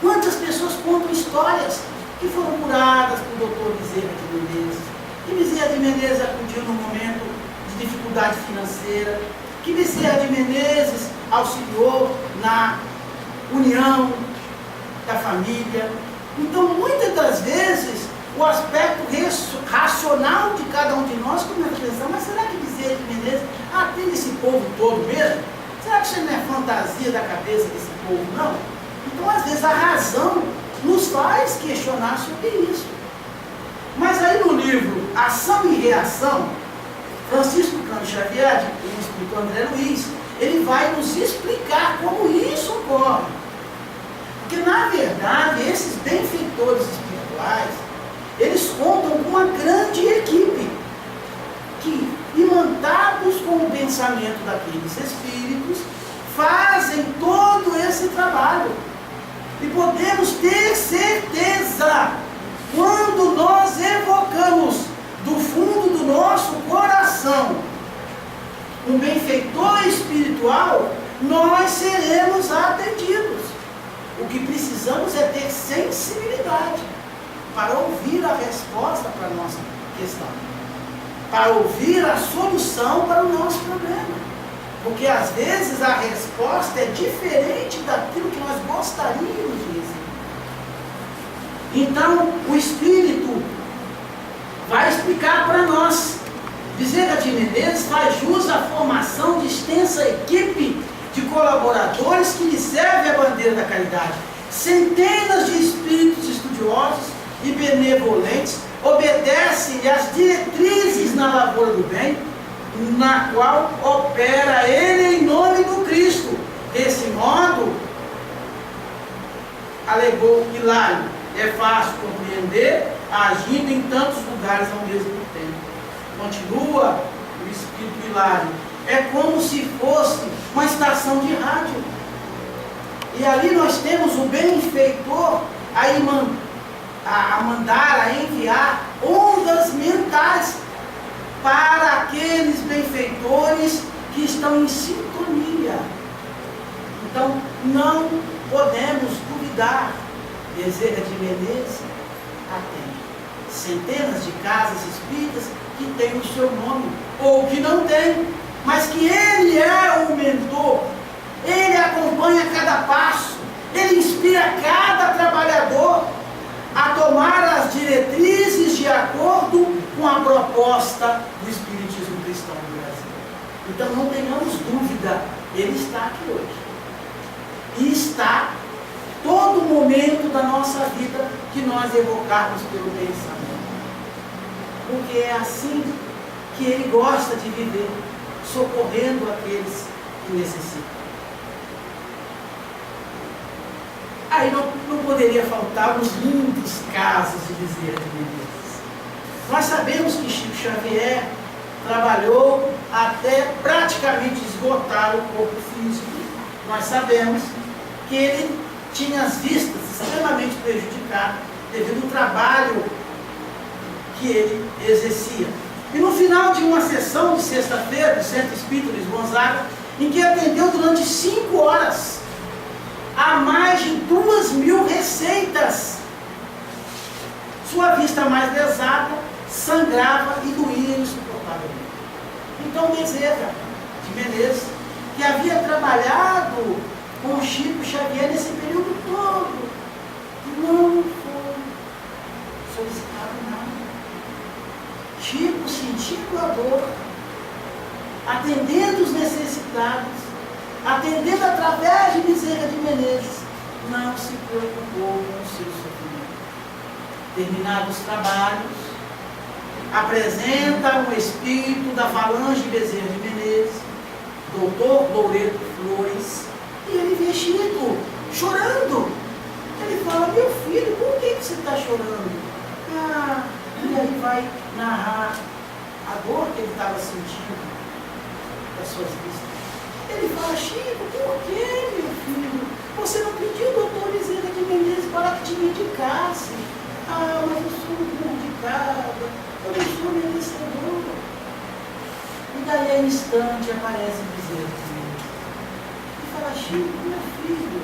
Speaker 1: Quantas pessoas contam histórias que foram curadas por doutor Bezerra de Menezes, que Bezerra de Menezes acudiu no momento de dificuldade financeira, que Bezerra de Menezes auxiliou na união da família. Então, muitas das vezes, o aspecto racional de cada um de nós começa a pensar: mas será que Bezerra de Menezes atende esse povo todo mesmo? Será que isso não é fantasia da cabeça desse povo, não? Então, às vezes, a razão nos faz questionar sobre isso. Mas aí no livro Ação e Reação, Francisco Cândido Xavier, o escritor André Luiz, ele vai nos explicar como isso ocorre. Porque, na verdade, esses benfeitores espirituais, eles contam com uma grande equipe, que, imantados com o pensamento daqueles espíritos, fazem todo esse trabalho. E podemos ter certeza, quando nós evocamos do fundo do nosso coração um benfeitor espiritual, nós seremos atendidos. O que precisamos é ter sensibilidade para ouvir a resposta para a nossa questão, para ouvir a solução para o nosso problema. Porque às vezes a resposta é diferente daquilo que nós gostaríamos de receber. Então, o Espírito vai explicar para nós. Bezerra de Menezes faz jus à formação de extensa equipe de colaboradores que lhe serve a bandeira da caridade. Centenas de espíritos estudiosos e benevolentes obedecem às diretrizes na lavoura do bem, na qual opera ele em nome do Cristo. Desse modo, alegou Hilário, é fácil compreender, agindo em tantos lugares ao mesmo tempo. Continua o Espírito Hilário: é como se fosse uma estação de rádio. E ali nós temos o benfeitor a mandar, a enviar ondas mentais para aqueles benfeitores que estão em sintonia. Então, não podemos duvidar. Bezerra de Menezes atende centenas de casas espíritas que têm o seu nome, ou que não têm, mas que ele é o mentor, ele acompanha cada passo, ele inspira cada trabalhador a tomar as diretrizes de acordo com a proposta do Espiritismo cristão no Brasil. Então não tenhamos dúvida, ele está aqui hoje. E está todo momento da nossa vida que nós evocarmos pelo pensamento. Porque é assim que ele gosta de viver, socorrendo aqueles que necessitam. Aí não poderia faltar os lindos casos de Bezerra de Menezes. Nós sabemos que Chico Xavier trabalhou até praticamente esgotar o corpo físico. Nós sabemos que ele tinha as vistas extremamente prejudicadas devido ao trabalho que ele exercia. E no final de uma sessão de sexta-feira do Centro Espírita Luiz Gonzaga, em que atendeu durante 5 horas a mais de 2.000 receitas, sua vista mais lesada sangrava e doía insuportavelmente. Então Bezerra de Menezes, que havia trabalhado com Chico Xavier nesse período todo, não foi solicitado nada. Chico, sentindo a dor, atendendo os necessitados, atendendo através de Bezerra de Menezes, não se preocupou com o seu sofrimento. Terminados os trabalhos, apresenta um espírito da falange de Bezerra de Menezes, doutor Loureto Flores, e ele vê Chico chorando. Ele fala: meu filho, por que você está chorando? E aí vai narrar a dor que ele estava sentindo das suas vistas. Ele fala: Chico, por que, meu filho? Você não pediu ao doutor Bezerra de Menezes para que te medicasse? Mas eu sou burro de casa, eu não sou merecedor. E daí a instante aparece Bezerra de Menezes. E fala: Chico, meu filho,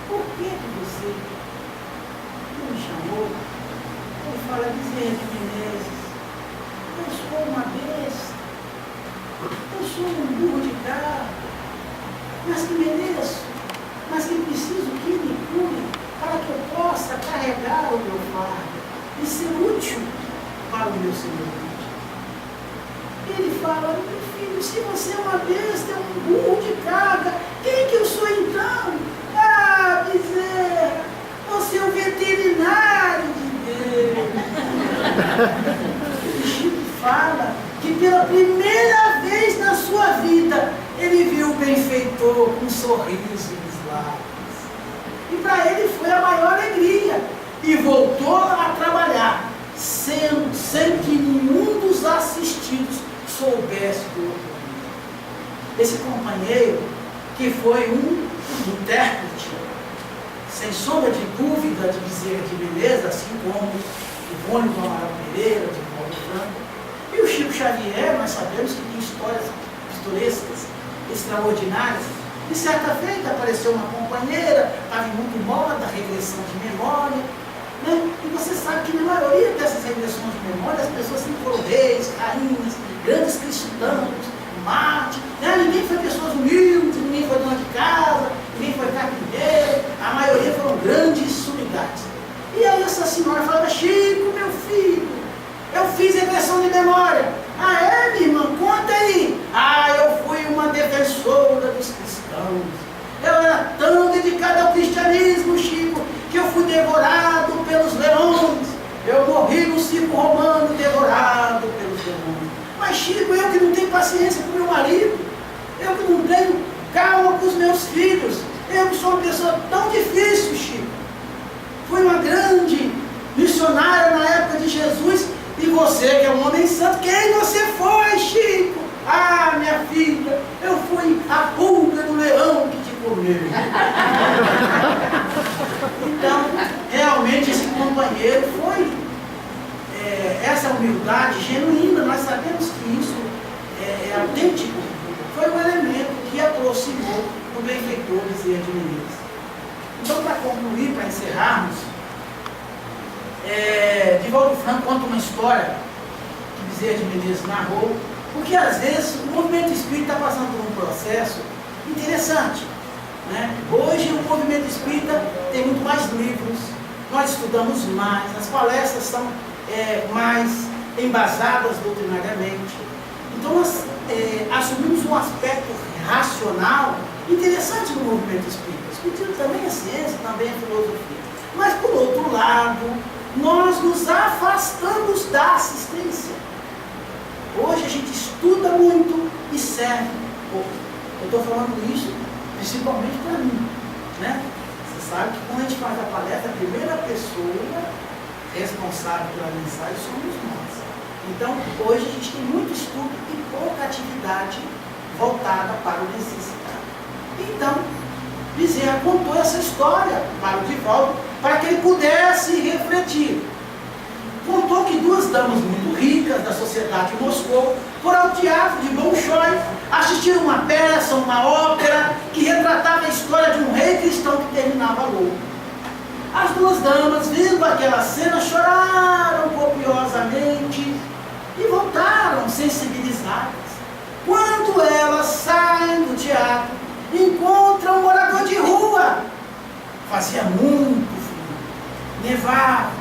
Speaker 1: por que você não me chamou? Ele fala: Bezerra de Menezes, eu sou uma besta, eu sou um burro de carga, mas que mereço, mas que preciso que me cure para que eu possa carregar o meu fardo e ser útil para o meu semelhante. Ele fala: meu filho, se você é uma besta, é um burro de carga, quem que eu sou então? Bezerra, você é o veterinário de Deus. E Chico fala que pela primeira vez na sua vida ele viu o benfeitor com um sorriso nos lábios. E para ele foi a maior alegria. E voltou a trabalhar sem que nenhum dos assistidos soubesse do ocorrido. Esse companheiro, que foi um intérprete, sem sombra de dúvida, de Bezerra de Menezes, assim como Ivone do Amaral Pereira, de Paulo Franco. E o Chico Xavier, nós sabemos que tem histórias pitorescas, extraordinárias. E certa feita apareceu uma companheira, estava muito moda, regressão de memória, né? E você sabe que na maioria dessas regressões de memória, as pessoas sempre foram reis, rainhas, grandes cristãos, mártires, né? Ninguém foi pessoas humildes, ninguém foi dona de casa, ninguém foi carpinteiro, a maioria foram grandes sumidades. E aí essa senhora falava: Chico, meu filho, eu fiz regressão de memória. É, minha irmã? Conta aí. Eu fui uma defensora dos cristãos. Eu era tão dedicada ao cristianismo, Chico, que eu fui devorado pelos leões. Eu morri no circo romano, devorado pelos leões. Mas, Chico, eu que não tenho paciência com meu marido, eu que não tenho calma com os meus filhos, eu que sou uma pessoa tão difícil, Chico. Fui uma grande missionária na época de Jesus. E você, que é um homem santo, quem você foi, Chico? Ah, minha filha, eu fui a pulga do leão que te comeu. Então, realmente esse companheiro foi essa humildade genuína. Nós sabemos que isso é autêntico. Foi um elemento que aproximou o benfeitor Bezerra de Menezes. Então, para concluir, para encerrarmos, Divaldo Franco conta uma história que Bezerra de Menezes narrou, porque às vezes o movimento espírita está passando por um processo interessante, né? Hoje o movimento espírita tem muito mais livros, nós estudamos mais, as palestras são mais embasadas doutrinariamente. Então nós assumimos um aspecto racional interessante no movimento espírita. O espiritismo também é ciência, também é filosofia. Mas por outro lado, nós nos afastamos da assistência. Hoje a gente estuda muito e serve pouco. Eu estou falando isso principalmente para mim, né? Você sabe que quando a gente faz a palestra, a primeira pessoa responsável pela mensagem somos nós. Então, hoje a gente tem muito estudo e pouca atividade voltada para o necessitado. Então, Bezerra contou essa história para o Divaldo, para que ele pudesse refletir. Contou que duas damas muito ricas da sociedade de Moscou foram ao teatro de Bolshoi, assistiram uma peça, uma ópera, que retratava a história de um rei cristão que terminava louco. As duas damas, vendo aquela cena, choraram copiosamente e voltaram sensibilizadas. Quando elas saem do teatro, encontram um morador de rua. Fazia muito frio, nevava.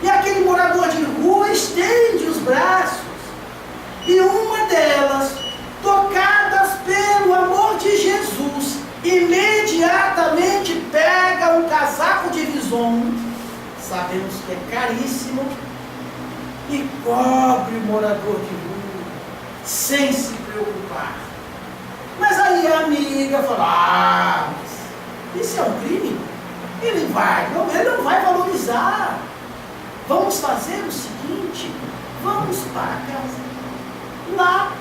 Speaker 1: E aquele morador de rua estende os braços. E uma delas, tocadas pelo amor de Jesus, imediatamente pega um casaco de vison, sabemos que é caríssimo, e cobre o morador de rua, sem se preocupar. Mas aí a amiga fala, mas isso é um crime? Ele não vai valorizar. Vamos fazer o seguinte, vamos para casa. Lá,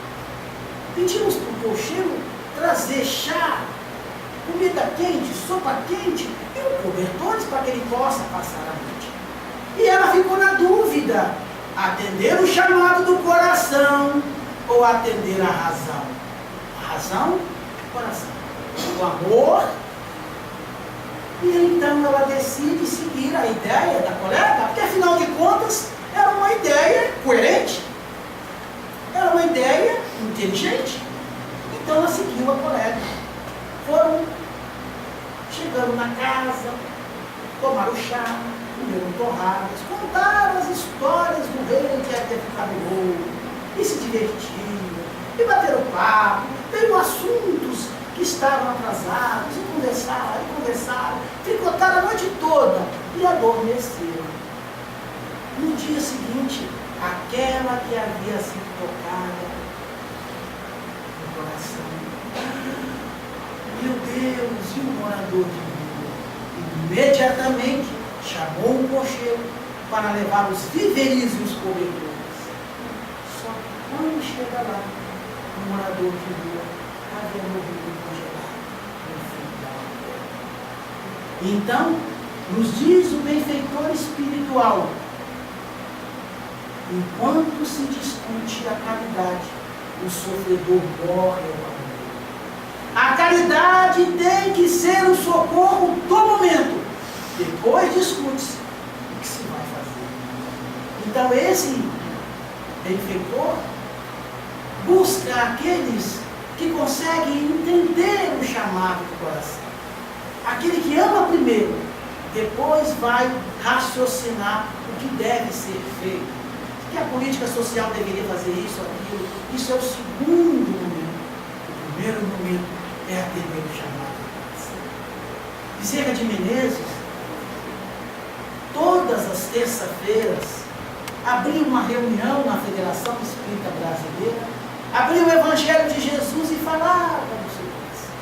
Speaker 1: pedimos para o cocheiro trazer chá, comida quente, sopa quente e cobertores para que ele possa passar a noite. E ela ficou na dúvida, atender o chamado do coração ou atender a razão. A razão, o coração. O amor. E então ela decide seguir a ideia da colega, porque afinal de contas era uma ideia coerente, era uma ideia inteligente. Então ela seguiu a colega. Foram chegando na casa, tomaram chá, comeram torradas, contaram as histórias do rei que havia ficado louco, e se divertiram, e bateram papo, veio assuntos que estavam atrasados, e conversaram, tricotaram a noite toda e adormeceram. No dia seguinte, aquela que havia sido tocada no coração, meu Deus, e o morador de rua? Imediatamente chamou um cocheiro para levar os víveres e os cobertores. Só que quando chega lá, o morador de rua havia morrido congelado no fim da aldeia. Então, nos diz o benfeitor espiritual, enquanto se discute a caridade, o sofredor morre ao amor. A caridade tem que ser o socorro do momento. Depois discute-se o que se vai fazer. Então esse benfeitor busca aqueles que conseguem entender o chamado do coração. Aquele que ama primeiro, depois vai raciocinar o que deve ser feito. Que a política social deveria fazer isso, aquilo. Isso é o segundo momento. O primeiro momento é atender o chamado do coração. Bezerra de Menezes, todas as terças-feiras, abriu uma reunião na Federação Espírita Brasileira, abriu o Evangelho de Jesus e falava do seu coração.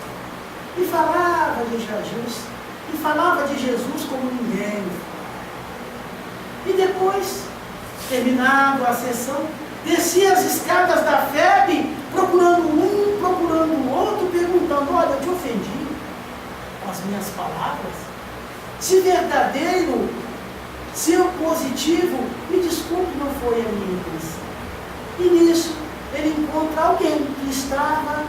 Speaker 1: E falava de Jesus, e falava de Jesus como ninguém. E depois, terminando a sessão, descia as escadas da FEB procurando um, procurando o outro, perguntando: olha, eu te ofendi com as minhas palavras? Se verdadeiro, se eu positivo, me desculpe, não foi a minha intenção. E nisso, ele encontra alguém que estava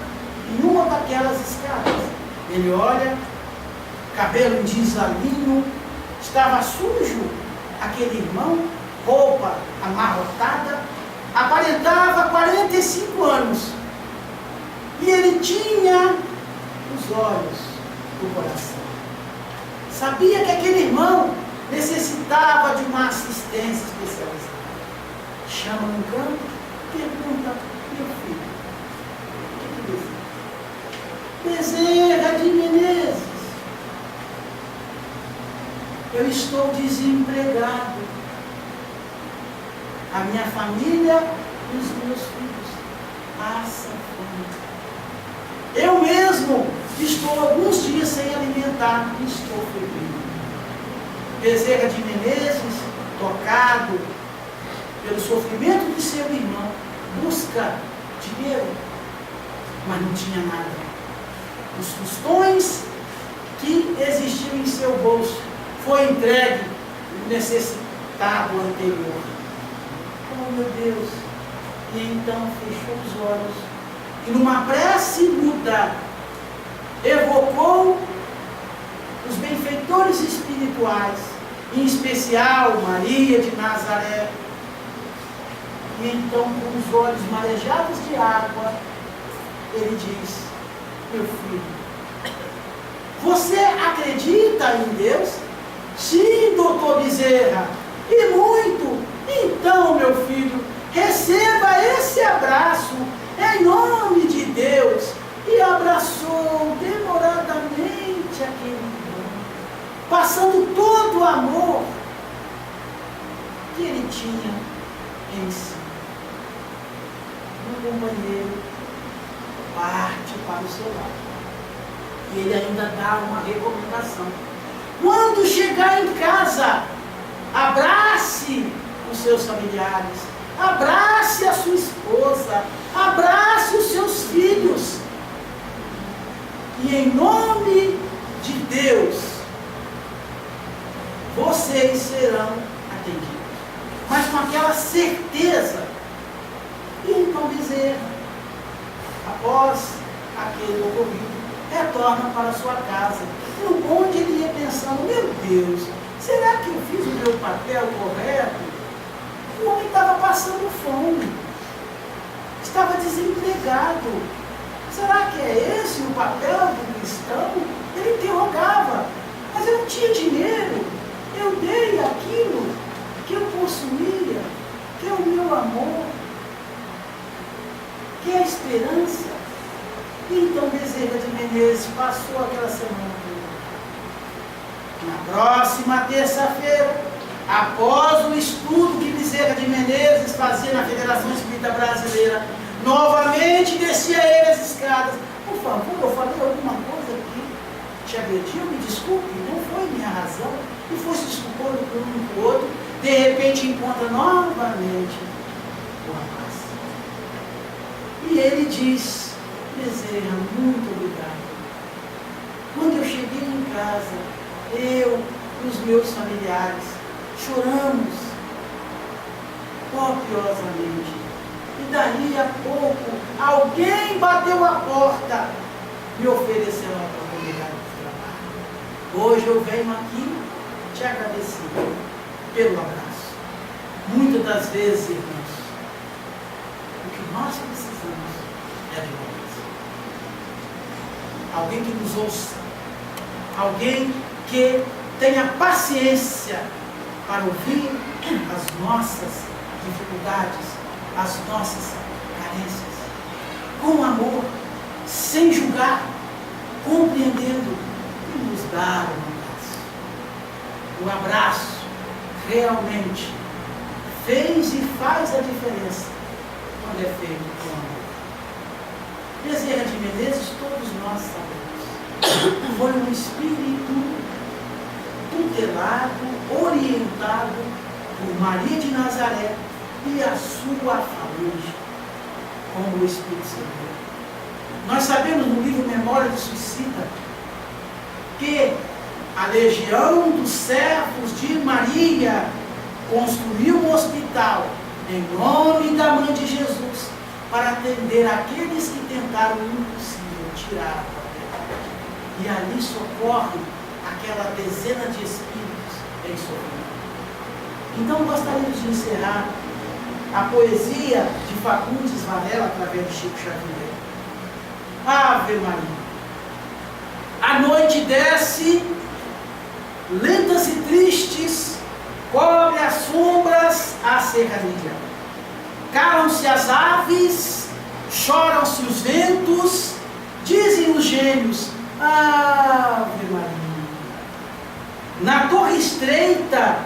Speaker 1: em uma daquelas escadas. Ele olha, cabelo em desalinho, estava sujo aquele irmão, roupa amarrotada, aparentava 45 anos. E ele tinha os olhos do coração. Sabia que aquele irmão necessitava de uma assistência especializada. Chama no canto, pergunta: meu filho, o que deseja? Bezerra de Menezes, eu estou desempregado. A minha família e os meus filhos passam fome. Eu mesmo estou alguns dias sem alimentar e estou febril. Bezerra de Menezes, tocado pelo sofrimento de seu irmão, busca dinheiro, mas não tinha nada. Os tostões que existiam em seu bolso foi entregue o necessitado anterior. Oh, meu Deus! E então fechou os olhos e numa prece muda evocou os benfeitores espirituais, em especial Maria de Nazaré. E então, com os olhos marejados de água, ele diz: meu filho, você acredita em Deus? Sim, doutor Bezerra, e muito. Então, meu filho, receba esse abraço em nome de Deus. E abraçou demoradamente aquele irmão, passando todo o amor que ele tinha em si. Um companheiro parte para o seu lado. E ele ainda dá uma recomendação: quando chegar em casa, abrace os seus familiares, abrace a sua esposa, abrace os seus filhos. E em nome de Deus, vocês serão atendidos. Mas com aquela certeza. E então Bezerra, após aquele ocorrido, retorna para sua casa. No bonde ele ia pensando: meu Deus, será que eu fiz o meu papel correto? O homem estava passando fome, estava desempregado. Será que é esse o papel do cristão? Ele interrogava: mas eu não tinha dinheiro, eu dei aquilo que eu possuía, que é o meu amor, que é a esperança. E então Bezerra de Menezes passou aquela semana. Na próxima terça-feira, após o estudo que Bezerra de Menezes fazia na Federação Espírita Brasileira, novamente descia ele as escadas. Por favor, eu falei alguma coisa que te agrediu, me desculpe, não foi minha razão. E foi se desculpando por um e por outro. De repente encontra novamente o rapaz. E ele diz: Bezerra, muito obrigado. Quando eu cheguei em casa, eu e os meus familiares choramos copiosamente. E daí a pouco, alguém bateu a porta e me ofereceu uma oportunidade de trabalho. Hoje eu venho aqui te agradecer pelo abraço. Muitas das vezes, irmãos, o que nós precisamos é de nós. Alguém que nos ouça, alguém que tenha paciência para ouvir as nossas dificuldades, as nossas carências, com amor, sem julgar, compreendendo e nos dar um abraço. O abraço realmente fez e faz a diferença quando é feito com amor. Bezerra de Menezes, todos nós sabemos, foi um espírito tutelado, orientado por Maria de Nazaré e a sua família. como o Espírito Santo. Nós sabemos no livro Memória do Suicida que a legião dos servos de Maria construiu um hospital em nome da Mãe de Jesus para atender aqueles que tentaram o impossível, tirar a própria vida. E ali socorre aquela dezena de espíritos em sofrimento. Então gostaríamos de encerrar a poesia de Fagundes Varela através de Chico Xavier. Ave Maria. A noite desce, lentas e tristes, cobre as sombras a serrania. Calam-se as aves, choram-se os ventos, dizem os gênios, Ave Maria. Na torre estreita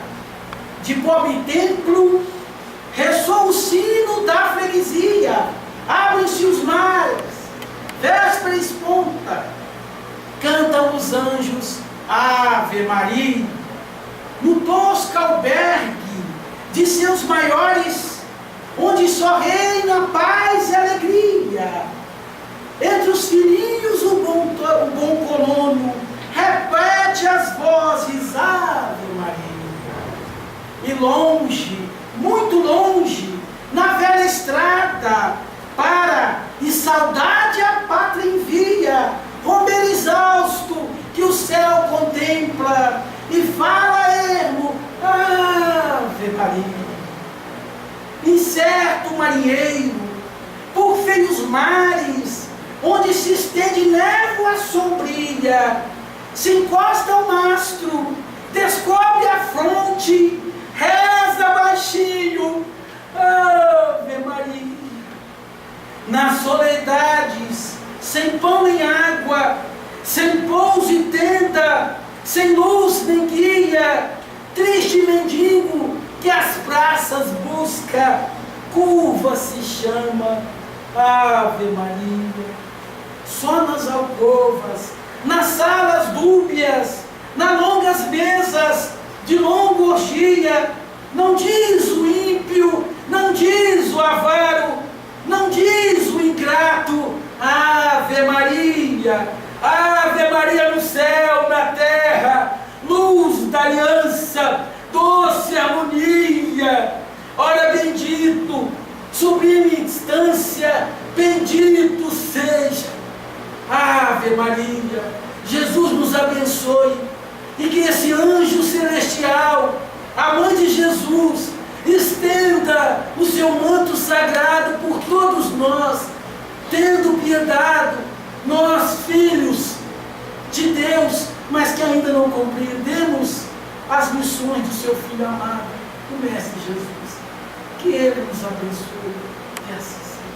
Speaker 1: de pobre templo, ressoa o sino da freguesia, abrem-se os mares, véspera esponta, cantam os anjos, Ave Maria. No tosco albergue de seus maiores, onde só reina paz e alegria, entre os filhinhos o bom colono repete as vozes, Ave Maria. E longe, muito longe, na velha estrada, para e saudade a pátria envia, Romero exausto que o céu contempla e fala ermo, Ave Maria. Incerto marinheiro, por feios mares, onde se estende névoa sombria, se encosta ao mastro, descobre a fronte, reza baixinho, Ave Maria. Nas soledades, sem pão nem água, sem pouso e tenda, sem luz nem guia, triste mendigo que as praças busca, curva se chama, Ave Maria. Só nas alcovas, nas salas dúbias, nas longas mesas de longa orgia, não diz o ímpio, não diz o avaro, não diz o ingrato, Ave Maria. Ave Maria no céu, na terra, luz da aliança, doce harmonia. Ora bendito, sublime instância, bendito seja. Ave Maria. Jesus nos abençoe e que esse anjo celestial, a Mãe de Jesus, estenda o seu manto sagrado por todos nós, tendo piedade, nós filhos de Deus, mas que ainda não compreendemos as missões do seu Filho amado, o Mestre Jesus. Que Ele nos abençoe e assim seja.